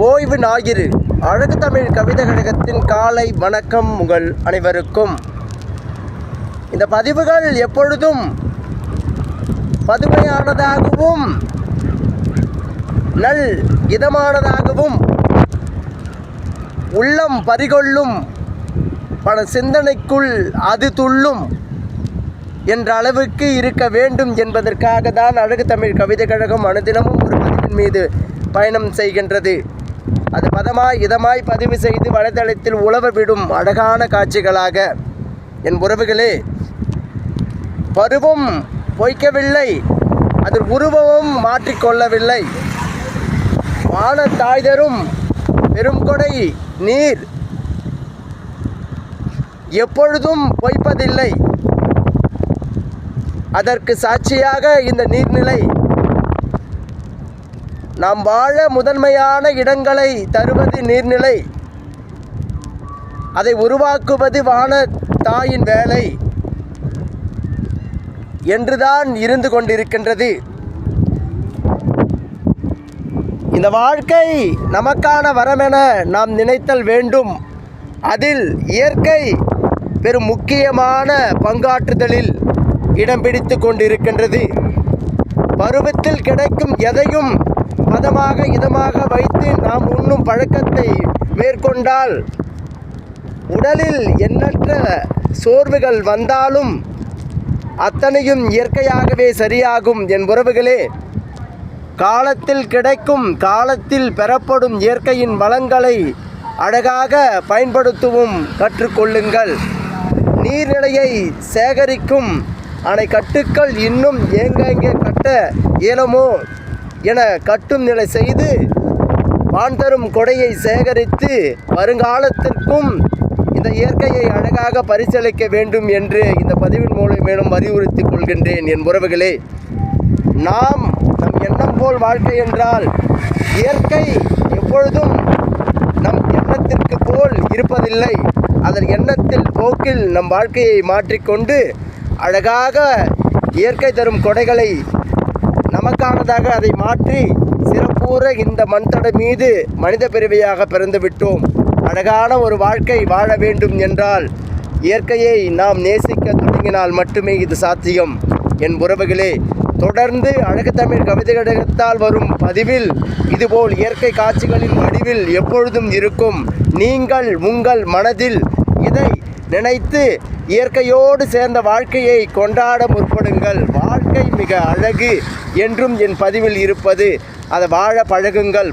ஓய்வு ஞாயிறு அழகு தமிழ் கவிதை கழகத்தின் காலை வணக்கம் உங்கள் அனைவருக்கும். இந்த பதிவுகள் எப்பொழுதும் பதுமையானதாகவும் நல் இதமானதாகவும் உள்ளம் பறிகொள்ளும் பல சிந்தனைக்குள் அது துள்ளும் என்ற அளவுக்கு இருக்க வேண்டும் என்பதற்காக தான் அழகு தமிழ் கவிதை கழகம் அனுதினமும் ஒரு பதிவின் மீது பயணம் செய்கின்றது. அது பதமாய் இதமாய் பதிவு செய்து வலைதளத்தில் உலவ விடும் அழகான காட்சிகளாக. என் உறவுகளே, பருவம் பொய்க்கவில்லை, அதில் உருவமும் மாற்றிக்கொள்ளவில்லை. வானத்தாய் தரும் பெரும் கொடை நீர் எப்பொழுதும் பொய்ப்பதில்லை. அதற்கு சாட்சியாக இந்த நீர்நிலை நாம் வாழ முதன்மையான இடங்களை தருவது நீர்நிலை. அதை உருவாக்குவது வான தாயின் வேலை என்றுதான் இருந்து கொண்டிருக்கின்றது. இந்த வாழ்க்கை நமக்கான வரமென நாம் நினைத்தல் வேண்டும். அதில் இயற்கை பெரும் முக்கியமான பங்காற்றுதலில் இடம் பிடித்து கொண்டிருக்கின்றது. பருவத்தில் கிடைக்கும் எதையும் பதமாக இதமாக வைத்து நாம் உண்ணும் பழக்கத்தை மேற்கொண்டால் உடலில் எண்ணற்ற சோர்வுகள் வந்தாலும் அத்தனையும் இயற்கையாகவே சரியாகும். என் உறவுகளே, காலத்தில் கிடைக்கும் காலத்தில் பெறப்படும் இயற்கையின் வளங்களை அழகாக பயன்படுத்தவும் கற்றுக்கொள்ளுங்கள். நீர்நிலையை சேகரிக்கும் அணைக்கட்டுக்கள் இன்னும் எங்கெங்கே கட்ட இயலுமோ என கட்டும் நிலை செய்து வான் தரும் கொடையை சேகரித்து வருங்காலத்திற்கும் இந்த இயற்கையை அழகாக பரிசளிக்க வேண்டும் என்று இந்த பதிவின் மூலம் மேலும் வலியுறுத்தி கொள்கின்றேன். என் உறவுகளே, நம் எண்ணம் போல் வாழ்க்கை என்றால் இயற்கை எப்பொழுதும் நம் எண்ணத்திற்கு போல் இருப்பதில்லை. அதன் எண்ணத்தில் போக்கில் நம் வாழ்க்கையை மாற்றிக்கொண்டு அழகாக இயற்கை தரும் கொடைகளை நமக்கானதாக அதை மாற்றி சிறப்பூர இந்த மண்தடை மீது மனித பிறவியாக பிறந்து விட்டோம். அழகான ஒரு வாழ்க்கை வாழ வேண்டும் என்றால் இயற்கையை நாம் நேசிக்க தொடங்கினால் மட்டுமே இது சாத்தியம். என் உறவுகளே, தொடர்ந்து அழகு தமிழ் கவிதை கழகத்தால் வரும் பதிவில் இதுபோல் இயற்கை காட்சிகளின் வடிவில் எப்பொழுதும் இருக்கும். நீங்கள் உங்கள் மனதில் இதை நினைத்து இயற்கையோடு சேர்ந்த வாழ்க்கையை கொண்டாட முற்படுங்கள். வாழ்க்கை மிக அழகு என்றும் என் பதிவில் இருப்பது. அதை வாழ பழகுங்கள்.